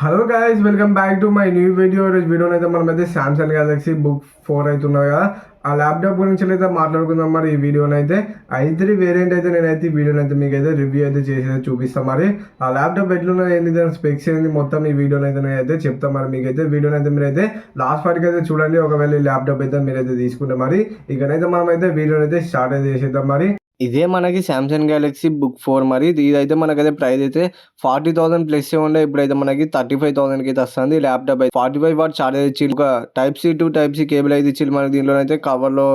Hello guys, welcome back to my new video. ఈరోజు వీడియోలో అయితే మనమైతే సామ్సంగ్ గెలాక్సీ బుక్ 4 అవుతున్నది కదా, ఆ ల్యాప్టాప్ గురించి అయితే మాట్లాడుకుందాం. మరి ఈ వీడియోని అయితే i3 వేరియంట్ అయితే నేనైతే ఈ వీడియోని అయితే మీకు అయితే రివ్యూ అయితే చేసి చూపిస్తాను. మరి ఆ ల్యాప్టాప్ ఎట్లున్నది, ఏంటి, దాని స్పెక్స్ ఏంది, మొత్తం ఈ వీడియోని అయితే నేనైతే చెప్తాను. మరి మీకైతే వీడియోని అయితే మీరైతే లాస్ట్ వరకు అయితే చూడండి. ఒకవేళ ఈ ల్యాప్టాప్ అయితే మీరైతే తీసుకుంటే మరి ఇక్కడైతే మనం అయితే వీడియోని అయితే స్టార్ట్ అయితే చేసేద్దాం. మరి ఇదే మనకి సామ్సంగ్ గెలాక్సీ బుక్ 4 మరి ఇదైతే మనకైతే ప్రైస్ అయితే 40,000 ప్లస్ ఉండే. ఇప్పుడైతే మనకి 35,000కి అయితే వస్తుంది. ల్యాప్టాప్ అయితే 45 వాట్ చార్జర్ ఇచ్చి ఒక type C to type C cable అయితే ఇచ్చి మనకి దీంట్లో అయితే కవర్లో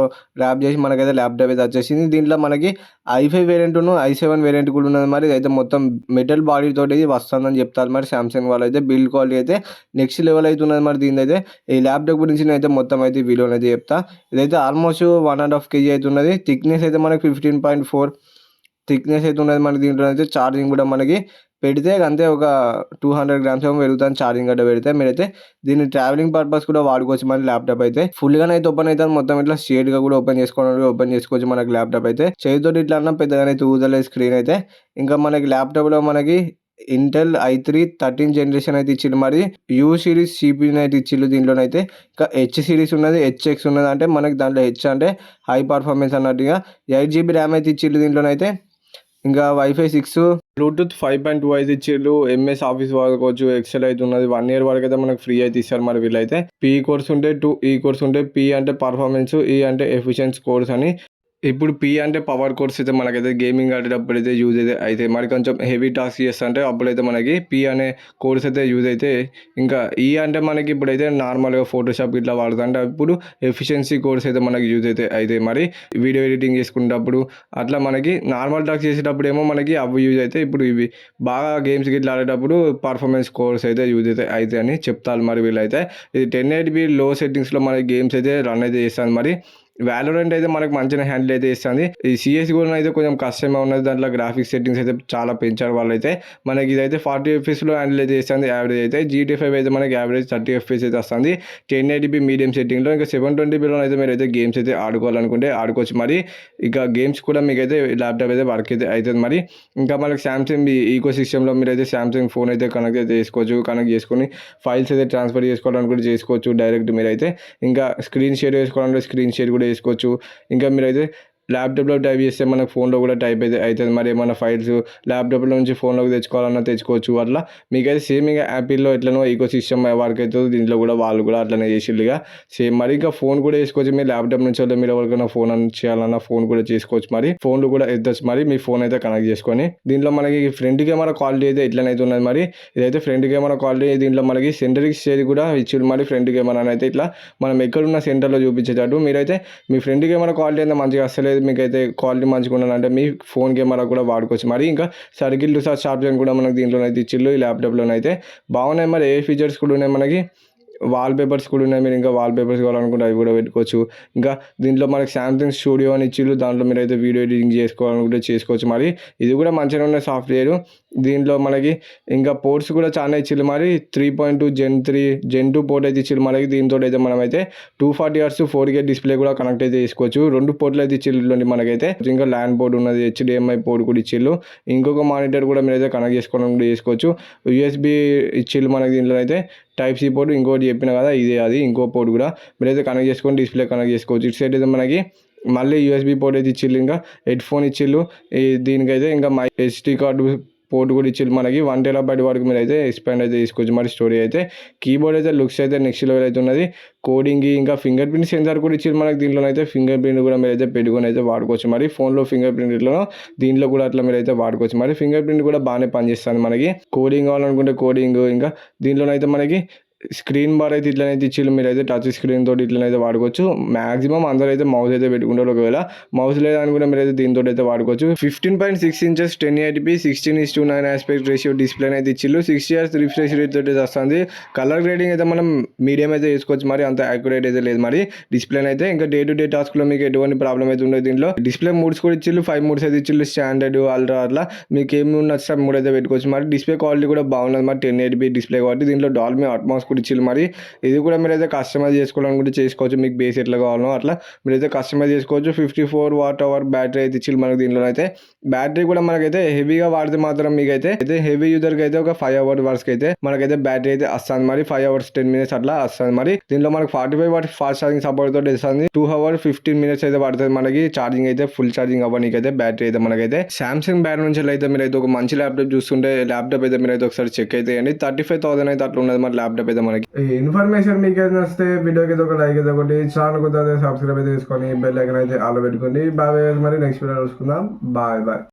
ర్యాప్ చేసి మనకైతే ల్యాప్టాప్ అయితే వచ్చేసింది. దీంట్లో మనకి i5 వేరియంట్ i7 వేరియంట్ కూడా ఉన్నది. మరి ఇదైతే మొత్తం మెటల్ బాడీ తోటి వస్తుందని చెప్తారు. మరి సామ్సంగ్ వాళ్ళు అయితే బిల్డ్ క్వాలిటీ అయితే నెక్స్ట్ లెవెల్ అయితే ఉన్నది. మరి దీని అయితే ఈ ల్యాప్టాప్ గురించి నేనైతే మొత్తం అయితే వీడియోలో అయితే చెప్తా. ఇదైతే ఆల్మోస్ట్ 1.5 kg అయితే ఉన్నది. థిక్నెస్ అయితే మనకి 15.4 థిక్నెస్ అయితే ఉన్నది. మనకి దీంట్లో అయితే ఛార్జింగ్ కూడా మనకి పెడితే అంతే ఒక 200 గ్రామ్స్ ఏమో పెరుగుతుంది ఛార్జింగ్ గట్ట పెడితే. మీరైతే దీన్ని ట్రావెలింగ్ పర్పస్ కూడా వాడుకోవచ్చు. మన ల్యాప్టాప్ అయితే ఫుల్గానే అయితే ఓపెన్ అవుతుంది. మొత్తం ఇట్లా షేడ్గా కూడా ఓపెన్ చేసుకోవచ్చు మనకి ల్యాప్టాప్ అయితే. చేతితో ఇట్లా అన్న పెద్దగానైతే ఊదలేదు స్క్రీన్ అయితే. ఇంకా మనకి ల్యాప్టాప్లో మనకి ఇంటెల్ i3 13 జనరేషన్ అయితే ఇచ్చిండు. మరి యూ సిరీస్ CPU అయితే ఇచ్చిండు దీంట్లోనైతే. ఇంకా హెచ్ సిరీస్ ఉన్నది, హెచ్ఎక్స్ ఉన్నది. అంటే మనకి దాంట్లో హెచ్ అంటే హై పర్ఫార్మెన్స్ అన్నట్టుగా 8GB ర్యామ్ అయితే ఇచ్చిండు దీంట్లోనైతే. ఇంకా వైఫై 6, బ్లూటూత్ 5.2 అయితే ఇచ్చిండు. ఎంఎస్ ఆఫీస్ వాడుకోవచ్చు. ఎక్సెల్ అయితే ఉన్నది. 1 year వరకు అయితే మనకు ఫ్రీ అయితే ఇస్తారు. మరి వీళ్ళైతే పీ కోర్స్ ఉంటే 2 ఈ కోర్స్ ఉంటే పీ అంటే పర్ఫార్మెన్స్, ఈ అంటే ఎఫిషియన్సీ కోర్స్ అని. ఇప్పుడు పీ అంటే పవర్ కోర్స్ అయితే మనకైతే గేమింగ్ ఆడేటప్పుడు అయితే యూజ్ అయితే మరి కొంచెం హెవీ టాస్క్ చేస్తా అంటే అప్పుడైతే మనకి పీ అనే కోర్స్ అయితే యూజ్ అయితే. ఇంకా ఈ అంటే మనకి ఇప్పుడైతే నార్మల్గా ఫోటోషాప్ ఇట్లా వాడుతా అంటే అప్పుడు ఎఫిషియన్సీ కోర్స్ అయితే మనకి యూజ్ అయితే మరి వీడియో ఎడిటింగ్ చేసుకునేటప్పుడు అట్లా మనకి నార్మల్ టాస్క్ చేసేటప్పుడు ఏమో మనకి అవి యూజ్ అయితే. ఇప్పుడు ఇవి బాగా గేమ్స్ ఇట్లా ఆడేటప్పుడు పర్ఫార్మెన్స్ కోర్స్ అయితే యూజ్ అయితే అని చెప్తారు. మరి వీళ్ళైతే ఇది 1080p లో సెట్టింగ్స్లో మనకి గేమ్స్ అయితే రన్ అయితే చేస్తాను. మరి వ్యాలోరెంట్ అయితే మనకు మంచిగా హ్యాండిల్ అయితే ఇస్తుంది. ఈ సిఎస్ కూడా అయితే కొంచెం కష్టమే ఉన్నది. దాంట్లో గ్రాఫిక్స్ సెట్టింగ్స్ అయితే చాలా పెంచారు వాళ్ళైతే. మనకి ఇదైతే 40 FPS హ్యాండిల్ అయితే ఇస్తుంది యావరేజ్ అయితే. GT5 అయితే మనకి యావరేజ్ 30 FPS అయితే వస్తుంది 1080p మీడియం సెట్టింగ్లో. ఇంకా 720pలో అయితే మీరు అయితే గేమ్స్ అయితే ఆడుకోవాలనుకుంటే ఆడుకోవచ్చు. మరి ఇక గేమ్స్ కూడా మీకు అయితే ల్యాప్టాప్ అయితే వర్క్ అయితే అవుతుంది. మరి ఇంకా మనకి సామ్సంగ్ ఈకో సిస్టంలో మీరు అయితే సామ్సంగ్ ఫోన్ అయితే కనెక్ట్ అయితే చేసుకోవచ్చు. కనెక్ట్ చేసుకొని ఫైల్స్ అయితే ట్రాన్స్ఫర్ చేసుకోవాలనుకుంటే చేసుకోవచ్చు డైరెక్ట్ మీరైతే. ఇంకా స్క్రీన్ షేర్ చేసుకోవాలంటే స్క్రీన్ షేర్ కూడా చేసుకోవచ్చు. ఇంకా మీరైతే ల్యాప్టాప్లో టైప్ చేస్తే మనకు ఫోన్లో కూడా టైప్ అయితే అవుతుంది. మరి ఏమైనా ఫైల్స్ ల్యాప్టాప్లో నుంచి ఫోన్లోకి తెచ్చుకోవాలన్నా తెచ్చుకోవచ్చు. అట్లా మీకైతే సేమ్ ఇంకా యాపిల్లో ఎట్లనో ఈకో సిస్టమ్ వర్క్ అవుతుంది దీంట్లో కూడా వాళ్ళు కూడా అట్లనే చేసిల్లుగా సేమ్. మరి ఇంకా ఫోన్ కూడా వేసుకోవచ్చు. మీ ల్యాప్టాప్ నుంచి వల్ల మీరు ఎవరికైనా ఫోన్ చేయాలన్నా ఫోన్ కూడా చేసుకోవచ్చు. మరి ఫోన్లు కూడా ఎత్తచ్చు. మరి మీ ఫోన్ అయితే కనెక్ట్ చేసుకొని దీంట్లో మనకి ఫ్రంట్ కెమెరా క్వాలిటీ అయితే ఎట్లనైతే ఉన్నది. మరి ఇదైతే ఫ్రంట్ కెమెరా క్వాలిటీ. దీంట్లో మనకి సెంటర్కి షేర్ కూడా ఇచ్చిండు. మరి ఫ్రంట్ కెమెరా అయితే ఇట్లా మనం ఎక్కడున్న సెంటర్లో చూపించేటట్టు. మీరైతే మీ ఫ్రంట్ కెమెరా క్వాలిటీ అయితే మంచిగా అసలు మీకైతే క్వాలిటీ మంచిగా ఉండాలంటే మీ ఫోన్ కెమెరా కూడా వాడుకోవచ్చు. మరి ఇంకా సర్కిల్ టు షార్ప్ కూడా మనకి దీంట్లోనైతే ఇచ్చిళ్ళు ఈ ల్యాప్టాప్లోనైతే బాగున్నాయి. మరి ఏ ఫీచర్స్ కూడా ఉన్నాయి మనకి వాల్ పేపర్స్ కూడా ఉన్నాయి. మీరు ఇంకా వాల్ పేపర్స్ కావాలనుకుంటే అవి కూడా పెట్టుకోవచ్చు. ఇంకా దీంట్లో మనకి సామ్సంగ్ స్టూడియో అని ఇచ్చిళ్ళు. దాంట్లో మీరు అయితే వీడియో ఎడిటింగ్ చేసుకోవాలనుకుంటే చేసుకోవచ్చు. మరి ఇది కూడా మంచిగా ఉన్న సాఫ్ట్వేర్. దీంట్లో మనకి ఇంకా పోర్ట్స్ కూడా చాలా ఇచ్చిళ్ళు. మరి 3.2 Gen 2 పోర్ట్ అయితే ఇచ్చిళ్ళు. మనకి దీంతో అయితే మనమైతే 240 Hz 4K డిస్ప్లే కూడా కనెక్ట్ అయితే చేసుకోవచ్చు. 2 పోర్ట్లు అయితే ఇచ్చిళ్ళు మనకైతే. ఇంకా ల్యాండ్ పోర్ట్ ఉన్నది, HDMI పోర్ట్ కూడా ఇచ్చిళ్ళు. ఇంకొక మానిటర్ కూడా మీరైతే కనెక్ట్ చేసుకోవాలనుకుంటే చేసుకోవచ్చు. USB ఇచ్చిళ్ళు మనకి దీంట్లో అయితే. టైప్ సి పోర్ట్ ఇంకోటి చెప్పిన కదా, ఇదే అది ఇంకో పోర్ట్ కూడా మీరైతే కనెక్ట్ చేసుకొని డిస్ప్లే కనెక్ట్ చేసుకోవచ్చు. ఇటు సైడ్ అయితే మనకి మళ్ళీ USB పోర్ట్ అయితే ఇచ్చిళ్ళు. ఇంకా హెడ్ ఫోన్ ఇచ్చిళ్ళు. దీనికైతే ఇంకా SD కార్డు పోర్ట్ కూడా ఇచ్చిళ్ళు. మనకి 1 TB వరకు మీరు అయితే ఎక్స్పాండ్ అయితే తీసుకోవచ్చు. మరి స్టోరేజ్ అయితే కీబోర్డ్ అయితే లుక్స్ అయితే నెక్స్ట్ లెవెల్ అయితే ఉన్నది. కోడింగ్ ఇంకా ఫింగర్ ప్రింట్ సెన్సార్ కూడా ఇచ్చింది మనకి దీంట్లో అయితే. ఫింగర్ ప్రింట్ కూడా మీరు అయితే పెట్టుకొని అయితే వాడుకోవచ్చు. మరి ఫోన్లో ఫింగర్ ప్రింట్ ఇట్లా దీంట్లో కూడా అట్లా మీరు అయితే వాడుకోవచ్చు. మరి ఫింగర్ ప్రింట్ కూడా బాగానే పనిచేస్తుంది. మనకి కోడింగ్ కావాలనుకుంటే కోడింగ్. ఇంకా దీంట్లోనైతే మనకి స్క్రీన్ బార్ అయితే ఇట్లనైతే ఇచ్చిళ్ళు. మీరు అయితే టచ్ స్క్రీన్ తోటి ఇట్లనైతే వాడుకోవచ్చు. మాక్సిమం అందరూ అయితే మౌస్ అయితే పెట్టుకుంటారు. ఒకవేళ మౌస్ లేదనుకుంటే మీరు అయితే దీంతో అయితే వాడుకోవచ్చు. 15.6 inches 1080p 16:9 aspect ratio display అయితే ఇచ్చిళ్ళు. 60 Hz రిఫ్రెష్ రేట్ తోటి వస్తుంది. కలర్ గ్రేడింగ్ అయితే మనం మీడియం అయితే చేసుకోవచ్చు. మరి అంత యాక్యురేట్ అయితే లేదు మరి డిస్ప్లే అయితే. ఇంకా డే టు డే టాస్క్లో మీకు ఎటువంటి ప్రాబ్లం అయితే ఉండదు. దీంట్లో డిస్ప్లే మూడ్స్ కూడా ఇచ్చిళ్ళు. 5 మూడ్స్ అయితే ఇచ్చిళ్ళు. స్టాండర్డ్, అల్ట్రా అట్లా మీకు ఏమి నచ్చితే మూడు అయితే పెట్టుకోవచ్చు. మరి డిస్ప్లే క్వాలిటీ కూడా బాగున్నది. మరి 1080p డిస్ప్లే కాబట్టి దీంట్లో డాల్బీ అట్మాస్ కూడా ఇచ్చింది మరి. ఇది కూడా మీరైతే కస్టమైజ్ చేసుకోవాలనుకుంటే చేసుకోవచ్చు, మీకు బేస్ ఎట్లా కావాలో అట్లా మీరైతే కస్టమైజ్ చేసుకోవచ్చు. 54 వాట్ బ్యాటరీ అయితే ఇచ్చింది మనకి. దీనిలో అయితే బ్యాటరీ కూడా మనకైతే హెవీగా వాడితే మాత్రం మీకైతే హెవీ యూజర్కి అయితే ఒక 5 hours వరకు అయితే మనకైతే బ్యాటరీ అయితే వస్తుంది మరి. 5 hours 10 minutes అట్లా వస్తుంది మరి. దీనిలో మనకి 45 వాట్ ఫాస్ట్ ఛార్జింగ్ సపోర్ట్ తోటి వస్తుంది. 2 hours 15 minutes అయితే పడుతుంది మనకి ఛార్జింగ్ అయితే, ఫుల్ ఛార్జింగ్ అవ్వడానికి అయితే బ్యాటరీ అయితే మనకైతే. సామ్సంగ్ బ్రాండ్ నుంచి అయితే మీరైతే ఒక మంచి ల్యాప్టాప్ చూస్తుంటే ల్యాప్టాప్ అయితే మీరైతే ఒకసారి చెక్ అయితే చేయండి. 35,000 అయితే అట్లా ఉన్నది మరి ల్యాప్టాప్ అయితే మనకి. ఈ ఇన్ఫర్మేషన్ మీకు అయితే వస్తే వీడియోకి అయితే ఒక లైక్ అయితే ఒకటి, ఛానల్ కొద్దిగా సబ్స్క్రైబ్ అయితే చేసుకొని బెల్ ఐకాన్ అయితే ఆల్ పెట్టుకోండి. బాయ్ మరి నెక్స్ట్ వీడియో చూసుకుందాం. బాయ్.